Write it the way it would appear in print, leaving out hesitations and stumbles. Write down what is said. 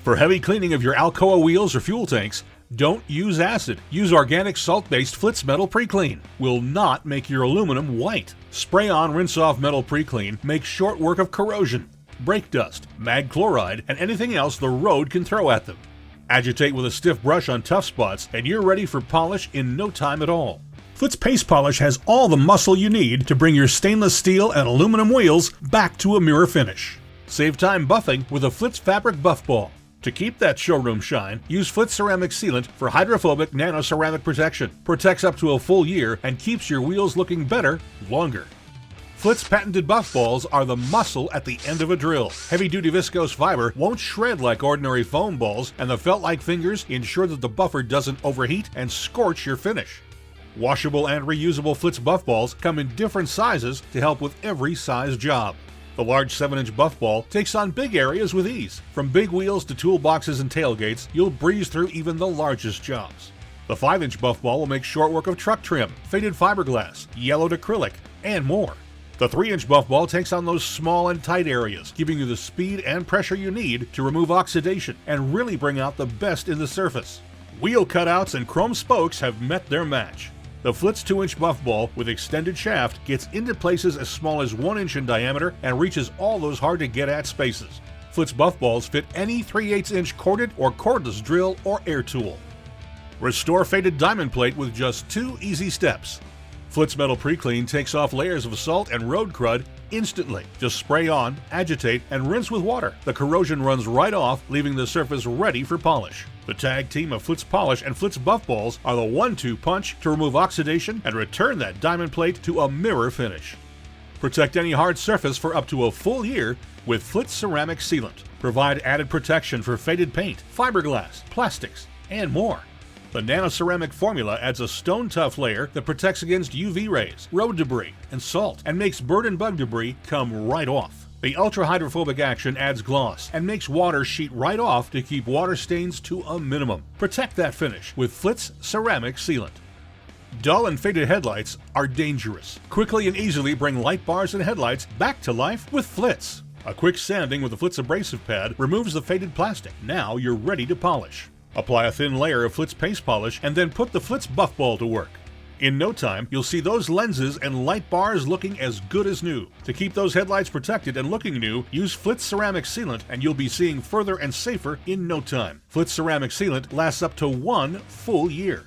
For heavy cleaning of your ALCOA wheels or fuel tanks, don't use acid. Use organic salt-based Flitz Metal Pre Clean. Will not make your aluminum white. Spray on, rinse off Metal Pre Clean makes short work of corrosion, brake dust, mag chloride, and anything else the road can throw at them. Agitate with a stiff brush on tough spots and you're ready for polish in no time at all. Flitz Paste Polish has all the muscle you need to bring your stainless steel and aluminum wheels back to a mirror finish. Save time buffing with a Flitz fabric buff ball. To keep that showroom shine, use Flitz Ceramic Sealant for hydrophobic nano-ceramic protection. Protects up to a full year and keeps your wheels looking better longer. Flitz patented buff balls are the muscle at the end of a drill. Heavy-duty viscose fiber won't shred like ordinary foam balls, and the felt-like fingers ensure that the buffer doesn't overheat and scorch your finish. Washable and reusable Flitz buff balls come in different sizes to help with every size job. The large 7-inch buff ball takes on big areas with ease. From big wheels to toolboxes and tailgates, you'll breeze through even the largest jobs. The 5-inch buff ball will make short work of truck trim, faded fiberglass, yellowed acrylic, and more. The 3-inch buff ball takes on those small and tight areas, giving you the speed and pressure you need to remove oxidation and really bring out the best in the surface. Wheel cutouts and chrome spokes have met their match. The Flitz 2-inch buff ball with extended shaft gets into places as small as 1 inch in diameter and reaches all those hard-to-get-at spaces. Flitz buff balls fit any 3/8-inch corded or cordless drill or air tool. Restore faded diamond plate with just 2 easy steps. Flitz Metal Pre Clean takes off layers of salt and road crud instantly. Just spray on, agitate, and rinse with water. The corrosion runs right off, leaving the surface ready for polish. The tag team of Flitz Polish and Flitz Buff Balls are the 1-2 punch to remove oxidation and return that diamond plate to a mirror finish. Protect any hard surface for up to a full year with Flitz Ceramic Sealant. Provide added protection for faded paint, fiberglass, plastics, and more. The nano-ceramic formula adds a stone-tough layer that protects against UV rays, road debris, and salt, and makes bird and bug debris come right off. The ultra-hydrophobic action adds gloss and makes water sheet right off to keep water stains to a minimum. Protect that finish with Flitz Ceramic Sealant. Dull and faded headlights are dangerous. Quickly and easily bring light bars and headlights back to life with Flitz. A quick sanding with the Flitz abrasive pad removes the faded plastic. Now you're ready to polish. Apply a thin layer of Flitz paste polish and then put the Flitz buff ball to work. In no time, you'll see those lenses and light bars looking as good as new. To keep those headlights protected and looking new, use Flitz Ceramic Sealant and you'll be seeing further and safer in no time. Flitz Ceramic Sealant lasts up to 1 full year.